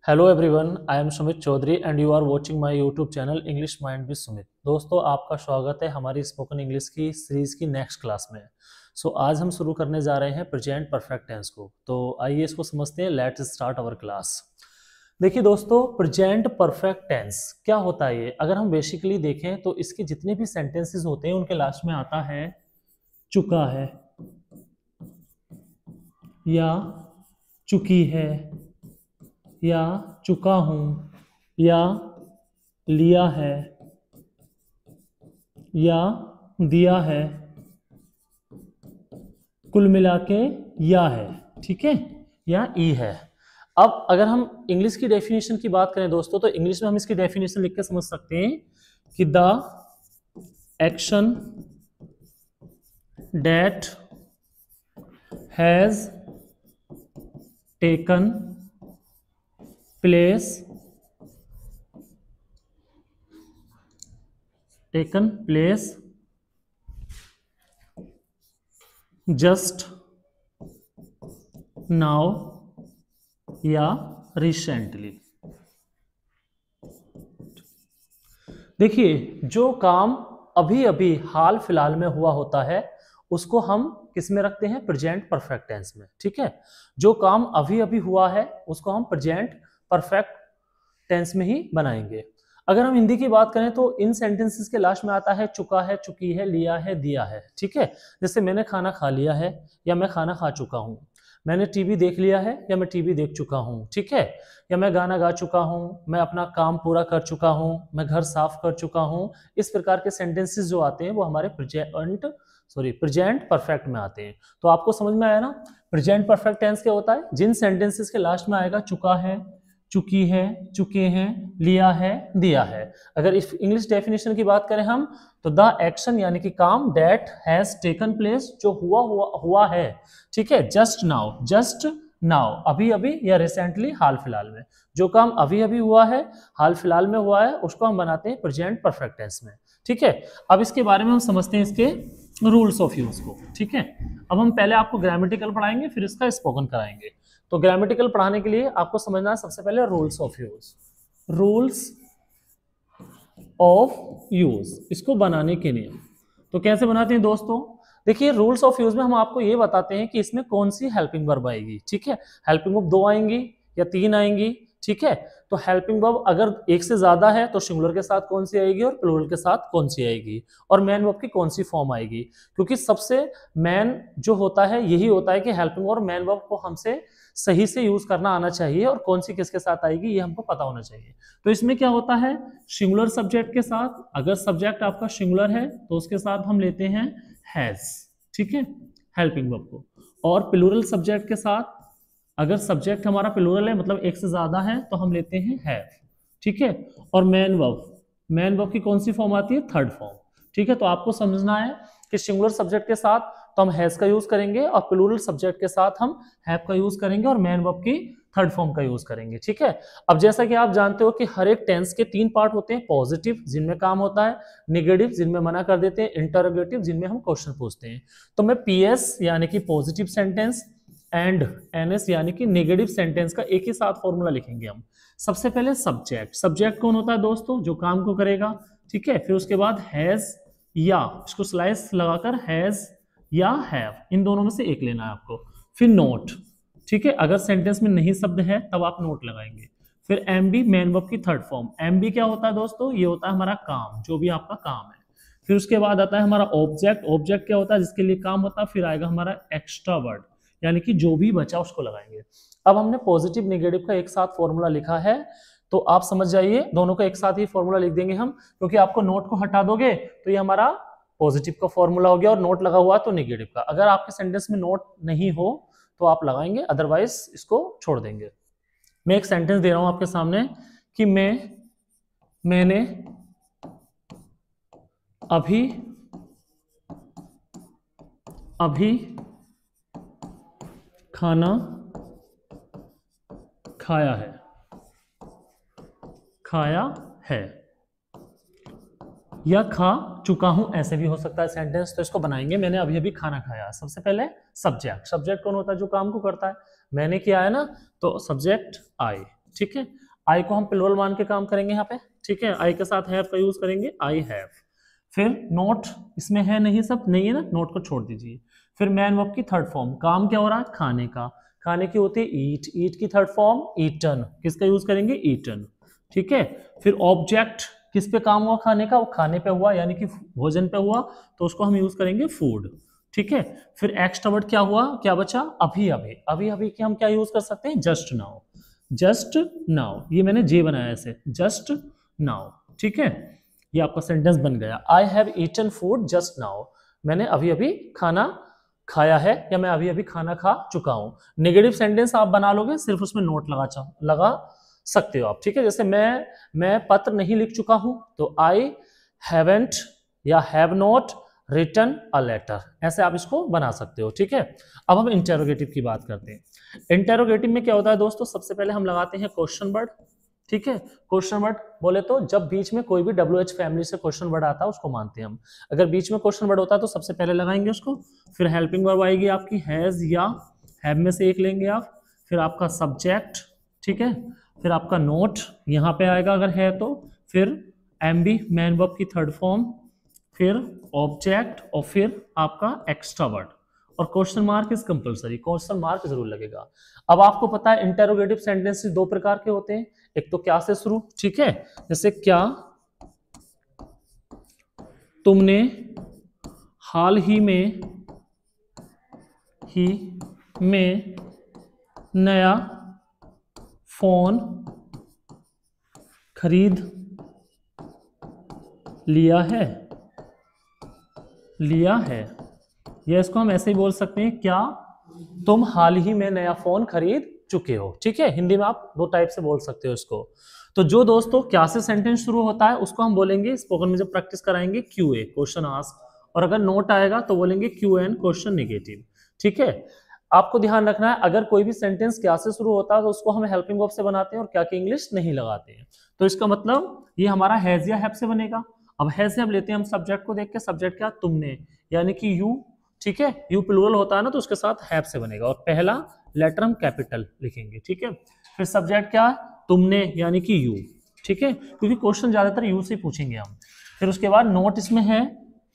Hello everyone, I am Sumit Chaudhary and you are watching my YouTube channel English mind with Sumit. दोस्तों, आपका स्वागत है हमारी स्पोकन इंग्लिश की सीरीज की नेक्स्ट क्लास में। आज हम शुरू करने जा रहे हैं प्रेजेंट परफेक्ट टेंस को। तो आइए इसको समझते हैं। Let's start our class. देखिए दोस्तों, प्रेजेंट परफेक्ट टेंस क्या होता है? ये अगर हम बेसिकली देखें तो इसके जितने भी सेंटेंसेस होते हैं उनके लास्ट में आता है चुका है या चुकी है या चुका हूं या लिया है या दिया है, कुल मिला के या है, ठीक है, या ई है। अब अगर हम इंग्लिश की डेफिनेशन की बात करें दोस्तों, तो इंग्लिश में हम इसकी डेफिनेशन लिख के समझ सकते हैं कि the action that has taken place just now या recently। देखिए, जो काम अभी अभी हाल फिलहाल में हुआ होता है उसको हम किस में रखते हैं? प्रेजेंट परफेक्ट टेंस में, ठीक है। जो काम अभी अभी हुआ है उसको हम प्रेजेंट परफेक्ट टेंस में ही बनाएंगे। अगर हम हिंदी की बात करें तो इन सेंटेंसेस के लास्ट में आता है चुका है, चुकी है, लिया है, दिया है, ठीक है। जैसे मैंने खाना खा लिया है या मैं खाना खा चुका हूं, मैंने टीवी देख लिया है या मैं टीवी देख चुका हूं, ठीक है, या मैं गाना गा चुका हूं, मैं अपना काम पूरा कर चुका हूं, मैं घर साफ कर चुका हूं। इस प्रकार के सेंटेंसेस जो आते हैं वो हमारे प्रेजेंट परफेक्ट में आते हैं। तो आपको समझ में आया ना प्रेजेंट परफेक्ट टेंस क्या होता है? जिन सेंटेंसेस के लास्ट में आएगा चुका है, चुकी है, चुके हैं, लिया है, दिया है। अगर इस इंग्लिश डेफिनेशन की बात करें हम तो द एक्शन यानी कि काम दैट हैज टेकन प्लेस, जो हुआ है, ठीक है, जस्ट नाउ अभी अभी या रिसेंटली हाल फिलहाल में। जो काम अभी अभी हुआ है, हाल फिलहाल में हुआ है, उसको हम बनाते हैं प्रेजेंट परफेक्ट टेंस में, ठीक है। अब इसके बारे में हम समझते हैं इसके रूल्स ऑफ यूज को, ठीक है। अब हम पहले आपको ग्रामेटिकल पढ़ाएंगे, फिर इसका स्पोकन कराएंगे। तो ग्रामेटिकल पढ़ाने के लिए आपको समझना है सबसे पहले rules of use. Rules of use, इसको बनाने के लिए तो कैसे बनाते हैं दोस्तों? देखिए, रूल्स ऑफ यूज में हम आपको ये बताते हैं कि इसमें कौन सी हेल्पिंग वर्ब आएगी, ठीक है। हेल्पिंग वर्ब 2 आएंगी या 3 आएंगी, ठीक है। तो हेल्पिंग वर्ब अगर एक से ज्यादा है तो सिंगुलर के साथ कौन सी आएगी और प्लूरल के साथ कौन सी आएगी, और मैन वर्ब की कौन सी फॉर्म आएगी। क्योंकि सबसे मैन जो होता है यही होता है कि हेल्पिंग और मैन वर्ब को हमसे सही से यूज करना आना चाहिए और कौन सी किसके साथ आएगी ये हमको पता होना चाहिए। तो इसमें क्या होता है, सिंगुलर सब्जेक्ट के साथ, अगर सब्जेक्ट आपका सिंगुलर है तो उसके साथ हम लेते हैं हैज, ठीक है, हेल्पिंग वर्ब को। और प्लूरल सब्जेक्ट के साथ, अगर सब्जेक्ट हमारा प्लूरल है मतलब एक से ज्यादा है तो हम लेते हैं हैव, ठीक है। और मैन वर्ब की कौन सी फॉर्म आती है? थर्ड फॉर्म, ठीक है। तो आपको समझना है कि सिंगुलर सब्जेक्ट के साथ तो हम हैज का यूज करेंगे और प्लूरल सब्जेक्ट के साथ हम हैव का यूज करेंगे और मैन वर्ब की थर्ड फॉर्म का यूज करेंगे, ठीक है। अब जैसा कि आप जानते हो कि हर एक टेंस के 3 पार्ट होते हैं, पॉजिटिव जिनमें काम होता है, नेगेटिव जिनमें मना कर देते हैं, इंटरोगेटिव जिनमें हम क्वेश्चन पूछते हैं। तो मैं पीएस यानी कि पॉजिटिव सेंटेंस एंड एनएस यानी कि नेगेटिव सेंटेंस का एक ही साथ फॉर्मूला लिखेंगे हम। सबसे पहले सब्जेक्ट कौन होता है दोस्तों? जो काम को करेगा, ठीक है। फिर उसके बाद हैज या, इसको स्लाइस लगाकर हैज या हैव, इन दोनों में से एक लेना है आपको। फिर नोट, ठीक है, अगर सेंटेंस में नहीं शब्द है तब आप नोट लगाएंगे। फिर एमबी, मैन वर्ब की थर्ड फॉर्म। एमबी क्या होता है दोस्तों? ये होता है हमारा काम, जो भी आपका काम है। फिर उसके बाद आता है हमारा ऑब्जेक्ट क्या होता है? जिसके लिए काम होता है। फिर आएगा हमारा एक्स्ट्रा वर्ड, यानी कि जो भी बचा उसको लगाएंगे। अब हमने पॉजिटिव नेगेटिव का एक साथ फॉर्मूला लिखा है, तो आप समझ जाइए दोनों का एक साथ ही फॉर्मूला लिख देंगे हम, क्योंकि आपको नोट को हटा दोगे तो ये हमारा पॉजिटिव का फॉर्मूला हो गया और नोट लगा हुआ तो नेगेटिव का। अगर आपके सेंटेंस में नोट नहीं हो तो आप लगाएंगे, अदरवाइज इसको छोड़ देंगे। मैं एक सेंटेंस दे रहा हूं आपके सामने कि मैंने अभी खाना खाया है या खा चुका हूं, ऐसे भी हो सकता है सेंटेंस। तो इसको बनाएंगे, मैंने अभी अभी खाना खाया। सबसे पहले सब्जेक्ट कौन होता है? जो काम को करता है। मैंने किया है ना, तो सब्जेक्ट आई, ठीक है। आई को हम प्लूरल मान के काम करेंगे यहाँ पे, ठीक है। आई के साथ हैव का यूज करेंगे, आई हैव। फिर नोट इसमें है नहीं, सब नहीं है ना, नोट को छोड़ दीजिए। फिर मैन वर्ब की थर्ड फॉर्म, काम क्या हो रहा है, खाने का, खाने की होती है ईट, ईट की थर्ड फॉर्म ईटन, किसका यूज करेंगे, ईटन, ठीक है। फिर ऑब्जेक्ट किस पे काम हुआ खाने का, वो खाने पे हुआ यानी कि भोजन पे हुआ, तो उसको हम यूज करेंगे फूड, ठीक है। फिर एक्स्ट्रा वर्ड क्या हुआ, क्या बचा, अभी अभी, अभी अभी की हम क्या यूज कर सकते हैं, जस्ट नाउ, जस्ट नाउ, ये मैंने जे बनाया ऐसे, जस्ट नाउ, ठीक है। ये आपका सेंटेंस बन गया, I have eaten food just now, मैंने अभी अभी खाना खाया है या मैं अभी अभी खाना खा चुका हूं। नेगेटिव सेंटेंस आप बना लोगे, सिर्फ उसमें नोट लगा सकते हो आप, ठीक है। जैसे मैं पत्र नहीं लिख चुका हूं, तो आई हैवेंट या have not written a letter, ऐसे आप इसको बना सकते हो, ठीक है। अब हम इंटेरोगेटिव की बात करते हैं। इंटेरोगेटिव में क्या होता है दोस्तों, सबसे पहले हम लगाते हैं क्वेश्चन वर्ड, ठीक है। क्वेश्चन वर्ड बोले तो जब बीच में कोई भी WH फैमिली से क्वेश्चन वर्ड आता है उसको मानते हैं हम। अगर बीच में क्वेश्चन वर्ड होता है तो सबसे पहले लगाएंगे उसको। फिर हेल्पिंग वर्ब आएगी आपकी हैज या हैव में से एक लेंगे आप। फिर आपका सब्जेक्ट, ठीक है। फिर आपका नोट यहाँ पे आएगा अगर है तो। फिर MB मैन वर्ब की थर्ड फॉर्म, फिर ऑब्जेक्ट और फिर आपका एक्स्ट्रा वर्ड, और question mark is compulsory, question mark जरूर लगेगा। अब आपको पता है इंटेरोगेटिव सेंटेंसेस दो प्रकार के होते हैं, एक तो क्या से शुरू, ठीक है, जैसे क्या तुमने हाल ही में नया फोन खरीद लिया है, या इसको हम ऐसे ही बोल सकते हैं, क्या तुम हाल ही में नया फोन खरीद चुके हो, ठीक है। हिंदी में आप दो टाइप से बोल सकते हो इसको। तो जो दोस्तों क्या से सेंटेंस शुरू होता है उसको हम बोलेंगे, स्पोकन में जब प्रैक्टिस कराएंगे, QA क्वेश्चन आस्क, और अगर नोट आएगा तो बोलेंगे QN क्वेश्चन नेगेटिव, ठीक है। आपको ध्यान रखना है, अगर कोई भी सेंटेंस क्या से शुरू होता है तो उसको हम हेल्पिंग वर्ब से बनाते हैं और क्या की इंग्लिश नहीं लगाते हैं। तो इसका मतलब ये हमारा हैज या हैव से बनेगा। अब हैज हैव लेते हैं हम सब्जेक्ट को देख के, सब्जेक्ट क्या, तुमने, यानी कि यू, ठीक है। यू प्लूरल होता है ना तो उसके साथ हैव से बनेगा, और पहला लेटर हम कैपिटल लिखेंगे, ठीक है। फिर सब्जेक्ट क्या, तुमने यानी कि यू, ठीक है, क्योंकि क्वेश्चन ज्यादातर यू से पूछेंगे हम। फिर उसके बाद नोट इसमें है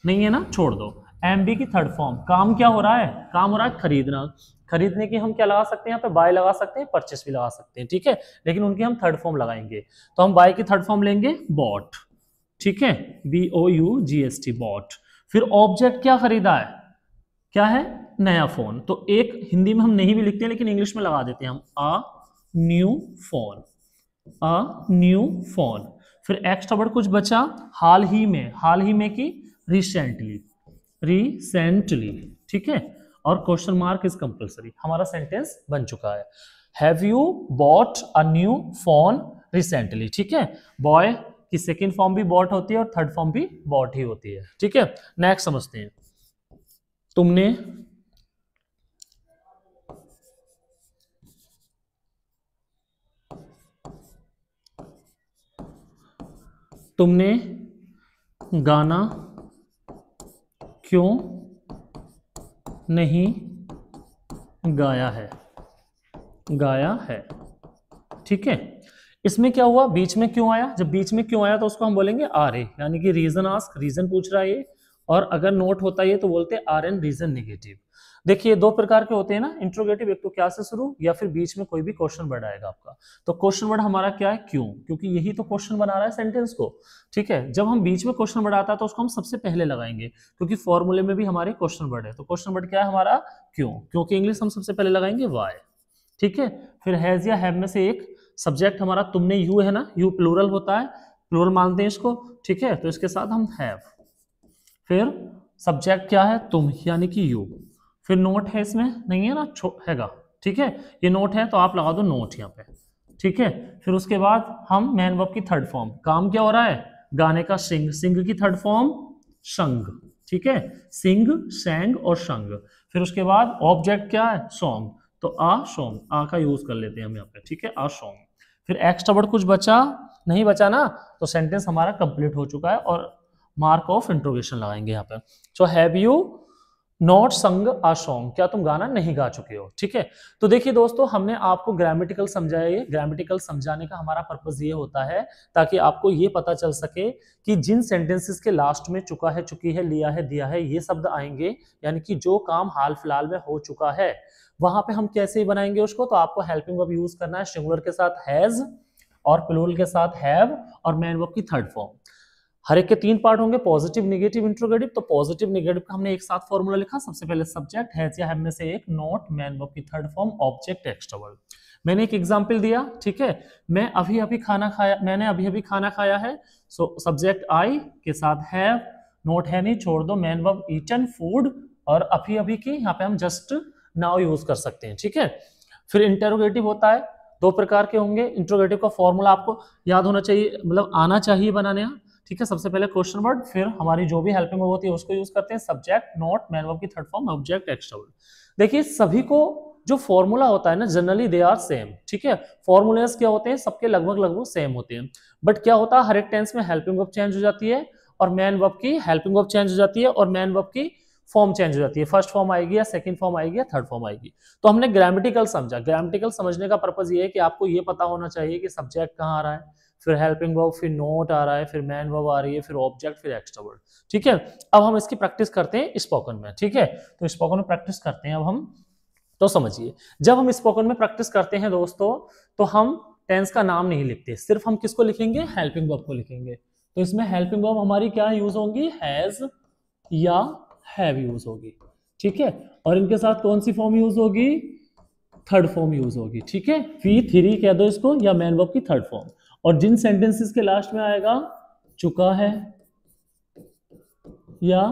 नहीं है ना, छोड़ दो। MB की थर्ड फॉर्म, काम क्या हो रहा है, काम हो रहा है खरीदना, खरीदने की हम क्या लगा सकते हैं यहाँ पे, बाय लगा सकते हैं, परचेस भी लगा सकते हैं, ठीक है, लेकिन उनकी हम थर्ड फॉर्म लगाएंगे। तो हम बाय की थर्ड फॉर्म लेंगे बॉट, ठीक है, BOUGST बॉट। फिर ऑब्जेक्ट क्या खरीदा है, क्या है, नया फोन, तो एक हिंदी में हम नहीं भी लिखते हैं लेकिन इंग्लिश में लगा देते हैं हम, a new phone, a new phone. फिर एक्स्ट्रा वर्ड कुछ बचा, हाल ही में की रिसेंटली, ठीक है, और क्वेश्चन मार्क इज कंपलसरी, हमारा सेंटेंस बन चुका है। Have you bought a new phone recently, ठीक है। बॉय की सेकेंड फॉर्म भी बॉट होती है और थर्ड फॉर्म भी बॉट ही होती है, ठीक है। नेक्स्ट समझते हैं, तुमने गाना क्यों नहीं गाया है, ठीक है। इसमें क्या हुआ, बीच में क्यों आया, जब बीच में क्यों आया तो उसको हम बोलेंगे आर ए, यानी कि रीजन आस्क, रीजन पूछ रहा है ये, और अगर नोट होता है तो बोलते हैं RN रीजन नेगेटिव। देखिए दो प्रकार के होते हैं ना इंट्रोगेटिव, एक तो क्या से शुरू या फिर बीच में कोई भी क्वेश्चन वर्ड आएगा आपका। तो क्वेश्चन वर्ड हमारा क्या है, क्यों, क्योंकि यही तो क्वेश्चन बना रहा है सेंटेंस को, ठीक है। जब हम बीच में क्वेश्चन वर्ड आता है तो उसको हम सबसे पहले लगाएंगे, क्योंकि फॉर्मूले में भी हमारे क्वेश्चन वर्ड है। तो क्वेश्चन वर्ड क्या है हमारा, क्यों, क्योंकि इंग्लिश हम सबसे पहले लगाएंगे वाई, ठीक है। फिर हैज या हैव में से एक, सब्जेक्ट हमारा तुमने यू है ना, यू प्लूरल होता है, प्लूरल मानते हैं इसको, ठीक है, तो इसके साथ हम हैव। फिर सब्जेक्ट क्या है, तुम यानी कि यू। फिर नोट है इसमें नहीं है ना, हैगा, ठीक है, ये नोट है तो आप लगा दो नोट यहाँ पे, ठीक है। फिर उसके बाद हम मैन वर्ब की थर्ड फॉर्म, काम क्या हो रहा है, गाने का सिंग, सिंग की थर्ड फॉर्म संग, ठीक है, सिंग, सैंग और संग। फिर उसके बाद ऑब्जेक्ट क्या है, सॉन्ग, तो आ सॉन्ग, आ का यूज कर लेते हैं हम यहाँ पे, ठीक है, आ सॉन्ग। फिर एक्स्ट्रा वर्ड कुछ बचा नहीं बचा ना, तो सेंटेंस हमारा कंप्लीट हो चुका है और मार्क ऑफ इंट्रोगेशन लगाएंगे यहाँ पे। सो हैव यू नॉट संग अ सॉन्ग, क्या तुम गाना नहीं गा चुके हो। ठीक है, तो देखिए दोस्तों, हमने आपको ग्रामेटिकल समझाया। ये ग्रामेटिकल समझाने का हमारा पर्पस ये होता है ताकि आपको ये पता चल सके कि जिन सेंटेंसेस के लास्ट में चुका है, चुकी है, लिया है, दिया है, ये शब्द आएंगे, यानी कि जो काम हाल फिलहाल में हो चुका है, वहां पे हम कैसे बनाएंगे उसको। तो आपको हेल्पिंग वर्ब यूज करना है सिंगुलर के साथ हैज, और प्लूरल के साथ हैव, और मैन वर्ब की थर्ड फॉर्म। हर एक के 3 पार्ट होंगे, पॉजिटिव, नेगेटिव, इंट्रोगेटिव। तो पॉजिटिव नेगेटिव का हमने एक साथ फॉर्मूला लिखा। सबसे पहले सब्जेक्ट, हैज या हैव में से एक, नॉट, मैन वर्ब की third form, object, extra verb. मैंने एक एग्जांपल दिया, ठीक है, मैं अभी अभी खाना खाया, मैंने अभी अभी खाना खाया है। सो सब्जेक्ट आई के साथ हैव, नॉट है नहीं, छोड़ दो, मैन वर्ब ईटन, फूड, और अभी अभी की यहाँ पे हम जस्ट नाउ यूज कर सकते हैं। ठीक है, फिर इंटेरोगेटिव होता है, 2 प्रकार के होंगे। इंट्रोगेटिव का फॉर्मूला आपको याद होना चाहिए, मतलब आना चाहिए बनाने। ठीक है, सबसे पहले क्वेश्चन वर्ड, फिर हमारी जो भी हेल्पिंग वर्ब होती है उसको यूज करते हैं, सब्जेक्ट, नॉट, मैन वर्ब की third form, object, extra verb. देखिए सभी को जो फॉर्मूला होता है ना, जनरली दे आर सेम। ठीक है, फॉर्मूलाज क्या होते हैं, सबके लगभग लगभग सेम होते हैं। बट क्या होता है, हर एक टेंस में हेल्पिंग वर्ब चेंज हो जाती है, और मैन वर्ब की हेल्पिंग वर्ब चेंज हो जाती है, और मैन वर्ब की फॉर्म चेंज हो जाती है। फर्स्ट फॉर्म आएगी या सेकंड फॉर्म आएगी या थर्ड फॉर्म आएगी। तो हमने ग्रामेटिकल समझा। ग्रामेटिकल समझने का पर्पस ये है कि आपको ये पता होना चाहिए कि सब्जेक्ट कहाँ आ रहा है, फिर हेल्पिंग वर्ब, फिर नोट आ रहा है, फिर मैन वर्ब आ रही है, फिर ऑब्जेक्ट, फिर एक्स्ट्रा वर्ब। ठीक है, अब हम इसकी प्रैक्टिस करते हैं स्पोकन में। ठीक है, तो स्पोकन में प्रैक्टिस करते हैं अब हम। तो समझिए, जब हम स्पोकन में प्रैक्टिस करते हैं दोस्तों, तो हम टेंस का नाम नहीं लिखते, सिर्फ हम किसको लिखेंगे, हेल्पिंग वर्ब को लिखेंगे। तो इसमें हेल्पिंग वर्ब हमारी क्या यूज होंगी, हैज या हैव यूज होगी। ठीक है, और इनके साथ कौन सी फॉर्म यूज होगी, थर्ड फॉर्म यूज होगी। ठीक है, V3 कह दो इसको, या मैन वर्ब की थर्ड फॉर्म। और जिन सेंटेंसेस के लास्ट में आएगा चुका है, या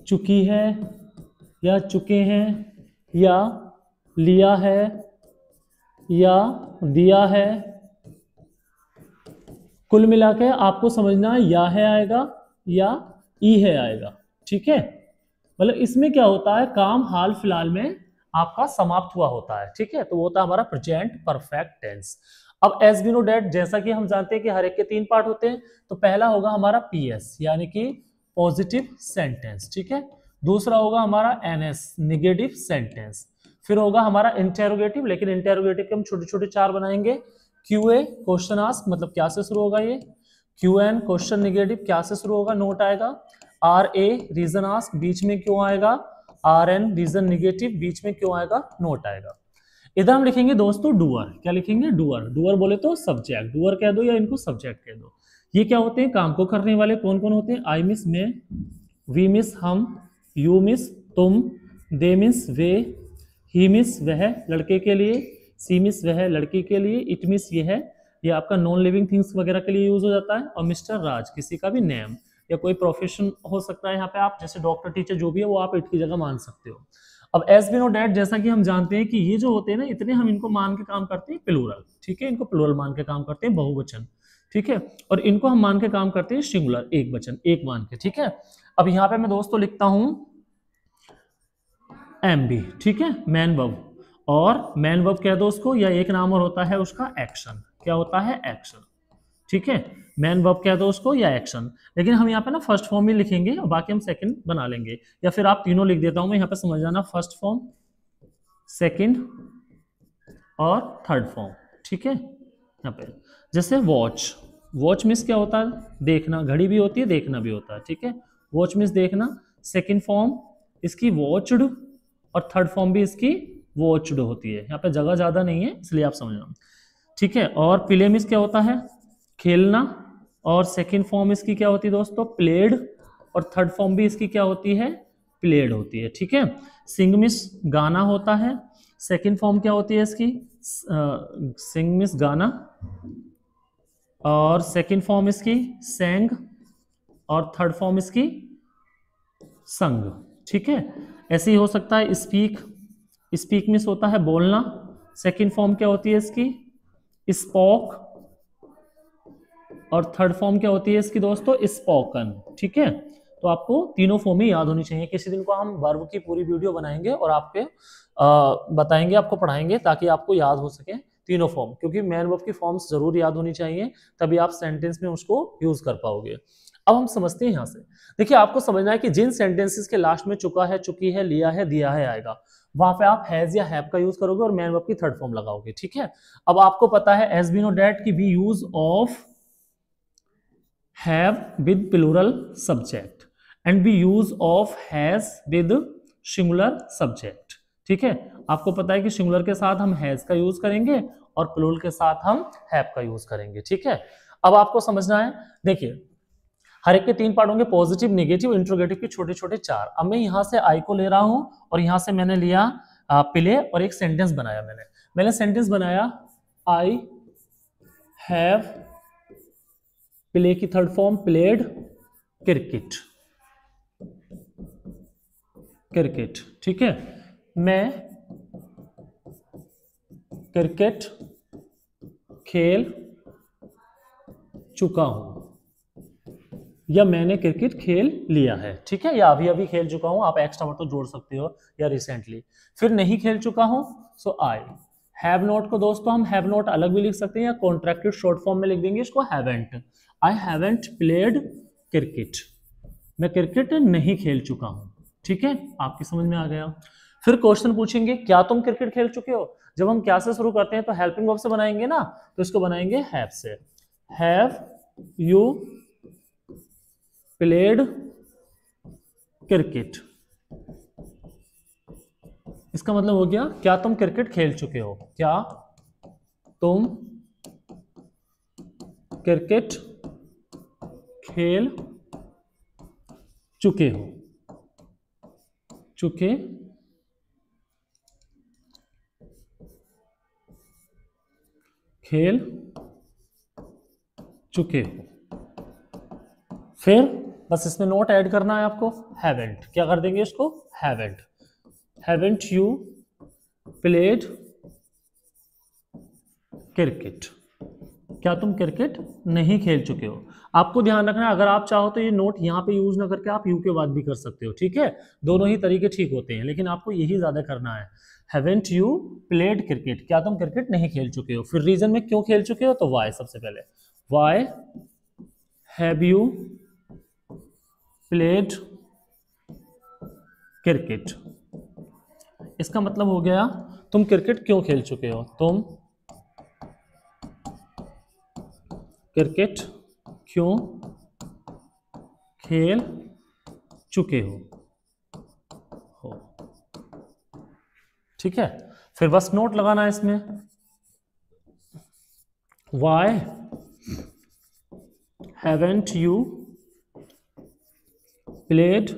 चुकी है, या चुके हैं, या लिया है, या दिया है, कुल मिला के आपको समझना है या है आएगा या ई है आएगा। ठीक है, मतलब इसमें क्या होता है, काम हाल फिलहाल में आपका समाप्त हुआ होता है। ठीक है, तो वो होता है हमारा प्रेजेंट परफेक्ट टेंस। अब एज वी नो डैट, जैसा कि हम जानते हैं कि हर एक के 3 पार्ट होते हैं, तो पहला होगा हमारा PS यानी कि पॉजिटिव सेंटेंस। ठीक है, दूसरा होगा हमारा NS निगेटिव सेंटेंस, फिर होगा हमारा इंटेरोगेटिव, लेकिन इंटेरोगेटिव के हम छोटे छोटे 4 बनाएंगे। QA क्वेश्चन आस्क, मतलब क्या से शुरू होगा ये, QN क्वेश्चन निगेटिव, क्या से शुरू होगा, नोट आएगा। RA रीजन आस्क, बीच में क्यों आएगा, RN रीजन निगेटिव, बीच में क्यों आएगा, नोट आएगा। इधर हम लिखेंगे दोस्तों डूअर, क्या लिखेंगे, डूअर। डूअर बोले तो सब्जेक्ट, डूअर कह दो या इनको सब्जेक्ट कह दो। ये क्या होते हैं, काम को करने वाले। कौन कौन होते हैं, आई मिस मैं, वी मिस हम, यू मिस तुम, they miss way, he miss वह लड़के के लिए, सी मिस वह लड़की के लिए, इट मिस ये है, ये आपका नॉन लिविंग थिंग्स वगैरह के लिए यूज हो जाता है। और मिस्टर राज किसी का भी नेम या कोई प्रोफेशन हो सकता है, यहाँ पे आप जैसे डॉक्टर, टीचर जो भी है वो आप इट की जगह मान सकते हो। अब एज वी नो डैट, जैसा कि हम जानते हैं कि ये जो होते हैं ना, इतने हम इनको मान के काम करते हैं प्लूरल। ठीक है, इनको प्लूरल मान के काम करते हैं, बहुवचन। ठीक है, और इनको हम मान के काम करते हैं सिंगुलर, एक वचन, एक मान के। ठीक है, अब यहाँ पे मैं दोस्तों लिखता हूं MB। ठीक है, मैन वर्ब, और मैन वर्ब कह दो उसको, या एक नाम और होता है उसका एक्शन। क्या होता है, एक्शन। ठीक है, मैन वर्ब कह दो उसको या एक्शन। लेकिन हम यहाँ पे ना फर्स्ट फॉर्म ही लिखेंगे और बाकी हम सेकंड बना लेंगे, या फिर आप तीनों लिख देता हूं मैं, यहाँ पे समझ जाना, फर्स्ट फॉर्म, सेकंड और थर्ड फॉर्म। ठीक है, यहाँ पे जैसे वॉच, वॉच मिस क्या होता है, देखना, घड़ी भी होती है, देखना भी होता है। ठीक है, वॉच मिस देखना, सेकंड फॉर्म इसकी वॉच्ड, और थर्ड फॉर्म भी इसकी वॉच्ड होती है। यहाँ पे जगह ज्यादा नहीं है इसलिए आप समझना। ठीक है, और प्ले मिस क्या होता है, खेलना, और सेकंड फॉर्म इसकी क्या होती है दोस्तों, प्लेड, और थर्ड फॉर्म भी इसकी क्या होती है, प्लेड होती है। ठीक है, सिंग मिस गाना होता है, सेकंड फॉर्म क्या होती है इसकी, सिंग मिस गाना, और सेकंड फॉर्म इसकी सेंग, और थर्ड फॉर्म इसकी संग। ठीक है, ऐसे ही हो सकता है स्पीक, स्पीक मिस होता है बोलना, सेकंड फॉर्म क्या होती है इसकी, स्पोक, और थर्ड फॉर्म क्या होती है इसकी दोस्तों, स्पोकन। ठीक है, तो आपको तीनों फॉर्म ही याद होनी चाहिए। किसी दिन को हम वर्ब की पूरी वीडियो बनाएंगे और आपके बताएंगे, आपको पढ़ाएंगे, ताकि आपको याद हो सके तीनों फॉर्म, क्योंकि मैन वर्ब की फॉर्म्स जरूर याद होनी चाहिए, तभी आप सेंटेंस में उसको यूज कर पाओगे। अब हम समझते हैं यहां से। देखिए आपको समझना है कि जिन सेंटेंसेस के लास्ट में चुका है, चुकी है, लिया है, दिया है आएगा, वहां पे आप हैज या हैव का यूज करोगे और मैन वर्ब की थर्ड फॉर्म लगाओगे, ठीक है। अब आपको पता है एज बी नो डैट की we use of have with plural subject and we use of has with singular subject, ठीक है। आपको पता है कि सिंगुलर के साथ हम हैज का यूज करेंगे और प्लूरल के साथ हम हैव का यूज करेंगे, ठीक है। अब आपको समझना है, देखिए हर एक के 3 पार्ट होंगे, पॉजिटिव, नेगेटिव, इंट्रोगेटिव के छोटे छोटे 4। अब मैं यहां से आई को ले रहा हूं और यहां से मैंने लिया प्ले और एक सेंटेंस बनाया। मैंने सेंटेंस बनाया आई हैव, प्ले की third form played cricket, cricket, ठीक है। मैं क्रिकेट खेल चुका हूं या मैंने क्रिकेट खेल लिया है, ठीक है, या अभी अभी खेल चुका हूं, आप एक्स्ट्रा वर्ड तो जोड़ सकते हो, या रिसेंटली। फिर नहीं खेल चुका हूं, सो आई हैव नॉट को दोस्तों हम हैव नॉट अलग भी लिख सकते हैं या कॉन्ट्रैक्टेड शॉर्ट फॉर्म में लिख देंगे इसको haven't. I haven't played cricket, मैं क्रिकेट नहीं खेल चुका हूं, ठीक है, आपकी समझ में आ गया। फिर क्वेश्चन पूछेंगे क्या तुम क्रिकेट खेल चुके हो। जब हम क्या से शुरू करते हैं तो हेल्पिंग वर्ब से बनाएंगे ना, तो इसको बनाएंगे हैव से। हैव यू प्लेड क्रिकेट, इसका मतलब हो गया क्या तुम क्रिकेट खेल चुके हो, क्या तुम क्रिकेट खेल चुके हो, चुके खेल चुके हो। फिर बस इसमें नोट ऐड करना है आपको, हैवेंट, क्या कर देंगे इसको, haven't, haven't you played cricket, क्या तुम क्रिकेट नहीं खेल चुके हो। आपको ध्यान रखना है, अगर आप चाहो तो ये नोट यहां पे यूज ना करके आप यू के बाद भी कर सकते हो, ठीक है, दोनों ही तरीके ठीक होते हैं, लेकिन आपको यही ज्यादा करना है। हैवेंट यू प्लेड क्रिकेट, क्या तुम क्रिकेट नहीं खेल चुके हो। फिर रीजन में क्यों खेल चुके हो, तो वाई, सबसे पहले why have you played cricket, इसका मतलब हो गया तुम क्रिकेट क्यों खेल चुके हो, तुम क्रिकेट क्यों खेल चुके हो, ठीक है। फिर बस नोट लगाना है इसमें, why haven't you played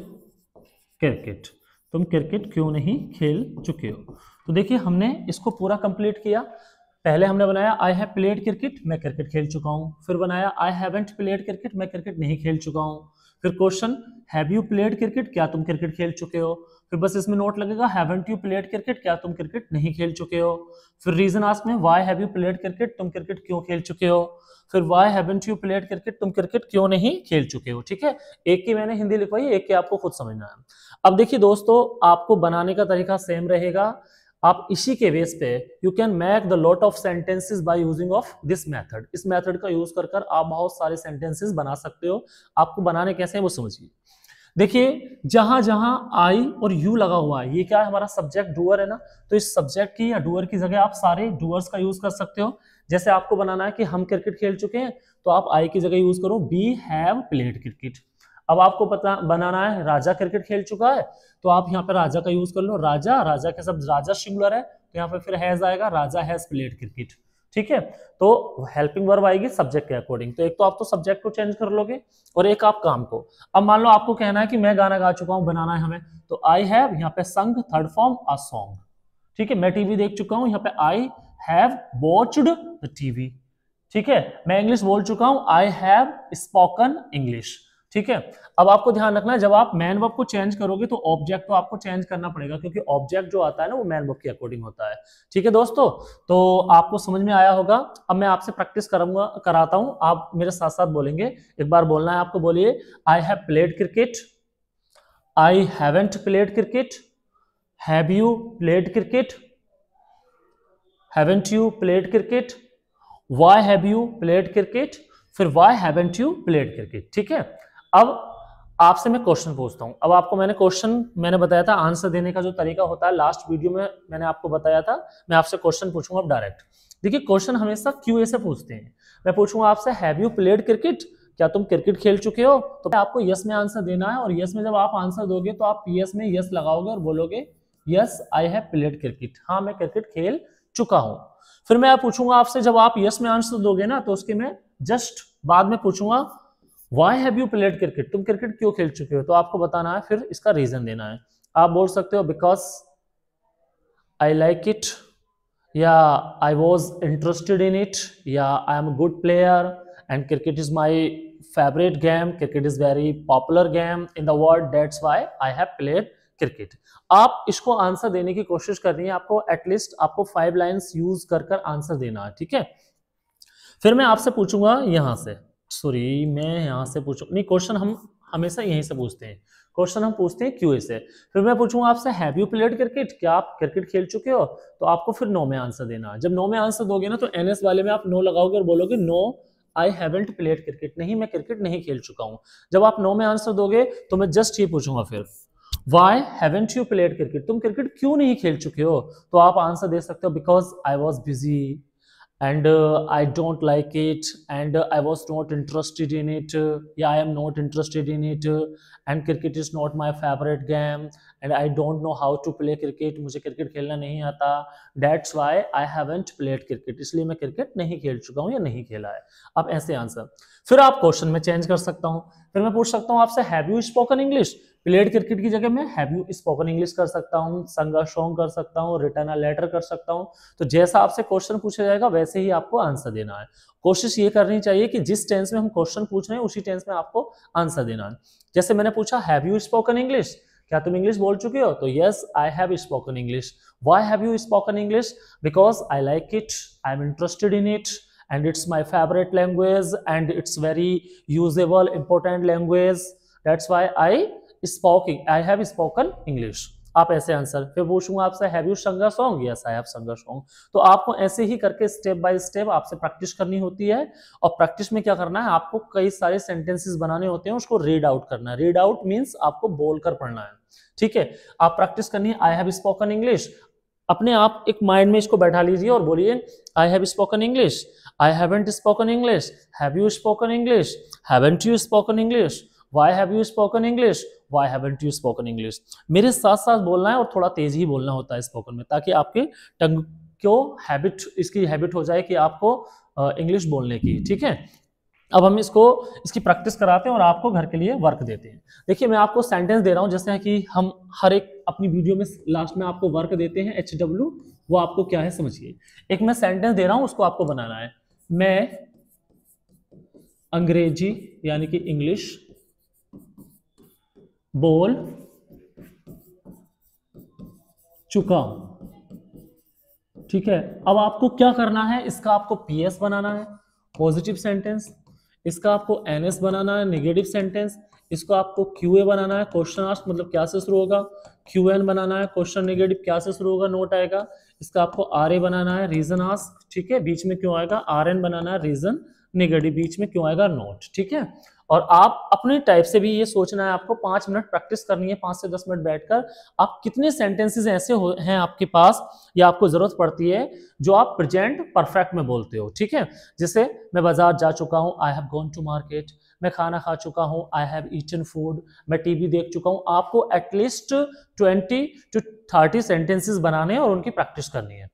cricket, तुम क्रिकेट क्यों नहीं खेल चुके हो। तो देखिए हमने इसको पूरा कंप्लीट किया। पहले हमने बनाया आई हैव प्लेड क्रिकेट, मैं क्रिकेट खेल चुका हूं। फिर बनाया आई हैवंट प्लेड क्रिकेट, मैं क्रिकेट नहीं खेल चुका हूं। फिर question have you played cricket, क्या तुम क्रिकेट खेल चुके हो। फिर बस इसमें नोट लगेगा हैवंट यू प्लेड क्रिकेट, क्या तुम क्रिकेट नहीं खेल चुके हो। फिर रीजन आस्क में why have you played cricket, तुम क्रिकेट क्यों खेल चुके हो। फिर why haven't you played cricket, तुम क्रिकेट क्यों नहीं खेल चुके हो, ठीक है। एक की मैंने हिंदी लिखवाई, एक की आपको खुद समझना है। अब देखिए दोस्तों, आपको बनाने का तरीका सेम रहेगा। आप इसी के बेस पे you can make the lot of sentences by using of this method. इस मेथड का यूज कर आप बहुत सारे सेंटेंसेस बना सकते हो। आपको बनाने कैसे हैं वो समझिए। देखिए जहां जहां आई और यू लगा हुआ है, ये क्या है, हमारा सब्जेक्ट डूअर है ना, तो इस सब्जेक्ट की या डूअर की जगह आप सारे डूअर्स का यूज कर सकते हो। जैसे आपको बनाना है कि हम क्रिकेट खेल चुके हैं, तो आप आई की जगह यूज करो वी हैव प्लेड क्रिकेट। अब आपको पता बनाना है राजा क्रिकेट खेल चुका है, तो आप यहाँ पे राजा का यूज कर लो, राजा, राजा के शब्द राजा सिंगुलर है, तो यहाँ पे फिर हैज आएगा, राजा हैज प्लेड क्रिकेट, ठीक है। तो हेल्पिंग वर्ब आएगी सब्जेक्ट के अकॉर्डिंग। तो एक तो आप तो सब्जेक्ट को चेंज कर लोगे और एक आप काम को। अब मान लो आपको कहना है कि मैं गाना गा चुका हूं, बनाना है हमें, तो आई हैव यहाँ पे संग, थर्ड फॉर्म अ सॉन्ग, ठीक है। मैं टीवी देख चुका हूं, यहाँ पे I have watched the TV, ठीक है। मैं इंग्लिश बोल चुका हूं, आई हैव स्पोकन इंग्लिश, ठीक है। अब आपको ध्यान रखना है, जब आप मैन वर्ब को चेंज करोगे तो ऑब्जेक्ट को आपको चेंज करना पड़ेगा, क्योंकि ऑब्जेक्ट जो आता है ना वो मैन वर्ब के अकॉर्डिंग होता है, ठीक है दोस्तों। तो आपको समझ में आया होगा। अब मैं आपसे प्रैक्टिस कराता हूं, आप मेरे साथ साथ बोलेंगे। एक बार बोलना है आपको, बोलिए I have played cricket, I haven't played cricket, have you played cricket, haven't you played cricket, why have you played cricket, फिर why haven't you played cricket, ठीक है। अब आपसे मैं क्वेश्चन पूछता हूं। अब आपको मैंने बताया था आंसर देने का जो तरीका होता है, लास्ट वीडियो में मैंने आपको बताया था। मैं आपसे क्वेश्चन पूछूंगा अब डायरेक्ट। देखिए क्वेश्चन हमेशा क्यूए से पूछते हैं। मैं पूछूंगा आपसे, हैव यू प्लेड क्रिकेट, क्या तुम क्रिकेट खेल चुके हो? तो आपको यस में आंसर देना है, और यस में जब आप आंसर दोगे तो आप पीएस में यस लगाओगे और बोलोगे yes I have played cricket, हाँ मैं क्रिकेट खेल चुका हूं। फिर मैं पूछूंगा आपसे, जब आप यस में आंसर दोगे ना तो उसके मैं जस्ट बाद में पूछूंगा why have you played cricket, तुम क्रिकेट क्यों खेल चुके हो? तो आपको बताना है, फिर इसका रीजन देना है। आप बोल सकते हो बिकॉज आई लाइक इट, या I was interested in it, या I am a good player and cricket is my favorite game, cricket is very popular game in the world, that's why I have played cricket। आप इसको answer देने की कोशिश करनी है, आपको at least आपको 5 लाइंस यूज कर कर आंसर देना है, ठीक है। फिर मैं आपसे पूछूंगा यहां से, मैं यहां से पूछूं नहीं, क्वेश्चन हम हमेशा यहीं से पूछते हैं, क्वेश्चन हम पूछते हैं क्यूए से। फिर मैं पूछूंगा आपसे, हैव यू प्लेड क्रिकेट, क्या आप क्रिकेट खेल चुके हो? तो आपको फिर नो में आंसर देना है। जब नो में आंसर दोगे ना तो एनएस वाले में आप नो लगाओगे और बोलोगे no I haven't played cricket, नहीं मैं क्रिकेट नहीं खेल चुका हूं। जब आप नो में आंसर दोगे तो मैं जस्ट ये पूछूंगा फिर why haven't you played cricket, तुम क्रिकेट क्यों नहीं खेल चुके हो? तो आप आंसर दे सकते हो because I was busy and I don't like it and I was not interested in it, yeah I am not interested in it, and cricket is not my favorite game and I don't know how to play cricket, मुझे cricket खेलना नहीं आता, that's why I haven't played cricket, इसलिए मैं cricket नहीं खेल चुका हूँ या नहीं खेला है। अब ऐसे आंसर, फिर आप क्वेश्चन में चेंज कर सकता हूँ। फिर मैं पूछ सकता हूँ आपसे, have you spoken English, played cricket की जगह मैं हैव यू स्पोकन इंग्लिश कर सकता हूँ, संग अ सॉन्ग कर सकता हूँ, रिटन अ लेटर कर सकता हूँ। तो जैसा आपसे क्वेश्चन पूछा जाएगा वैसे ही आपको आंसर देना है। कोशिश ये करनी चाहिए कि जिस टेंस में हम क्वेश्चन पूछ रहे हैं उसी टेंस में आपको आंसर देना है। जैसे मैंने पूछा हैव यू स्पोकन इंग्लिश, क्या तुम इंग्लिश बोल चुके हो? तो yes I have spoken English. Why have you spoken English? Because I like it, I am interested in it and it's my favorite language and it's very usable important language, that's why I have spoken English। आप ऐसे answer. फिर पूछूंगा आपसे, have you संग a song? Yes I have संग a song. तो आपको ऐसे ही करके स्टेप बाय स्टेप आपसे प्रैक्टिस करनी होती है, और प्रैक्टिस में क्या करना है, आपको कई सारे सेंटेंसेस बनाने होते हैं, उसको रीड आउट करना है। रीड आउट मीन्स आपको बोलकर पढ़ना है, ठीक है। आप प्रैक्टिस करनी है, आई हैव स्पोकन इंग्लिश, अपने आप एक माइंड में इसको बैठा लीजिए और बोलिए I have spoken English, I haven't spoken English, have you spoken English, haven't you spoken English, why have you spoken English, why haven't you spoken English. मेरे साथ साथ बोलना है और थोड़ा तेज ही बोलना होता है स्पोकन में, ताकि आपके टंग को इसकी हैबिट हो जाए कि आपको इंग्लिश बोलने की, ठीक है। अब हम इसकी प्रैक्टिस कराते हैं और आपको घर के लिए वर्क देते हैं। देखिए मैं आपको सेंटेंस दे रहा हूं, जैसे कि हम हर एक अपनी वीडियो में लास्ट में आपको वर्क देते हैं HW, वो आपको क्या है समझिए। एक मैं सेंटेंस दे रहा हूं, उसको आपको बनाना है। मैं अंग्रेजी यानी कि इंग्लिश बोल चुका हूं, ठीक है। अब आपको क्या करना है, इसका आपको PS बनाना है, पॉजिटिव सेंटेंस, इसका आपको NS बनाना है, नेगेटिव सेंटेंस, इसको आपको QA बनाना है, क्वेश्चन आस्क मतलब क्या से शुरू होगा, QN बनाना है, क्वेश्चन नेगेटिव क्या से शुरू होगा, नोट आएगा। इसका आपको RA बनाना है, रीजन आस्क, ठीक है, बीच में क्यों आएगा, RN बनाना है, रीजन नेगेटिव, बीच में क्यों आएगा, नोट, ठीक है। और आप अपने टाइप से भी ये सोचना है, आपको 5 मिनट प्रैक्टिस करनी है, 5 से 10 मिनट बैठकर आप कितने सेंटेंसेस ऐसे हैं आपके पास या आपको जरूरत पड़ती है जो आप प्रेजेंट परफेक्ट में बोलते हो, ठीक है। जैसे मैं बाजार जा चुका हूं, I have gone to market, मैं खाना खा चुका हूं, आई हैव ईटन फूड, मैं टीवी देख चुका हूं। आपको एटलीस्ट 20 to 30 सेंटेंसेस बनाने हैं और उनकी प्रैक्टिस करनी है।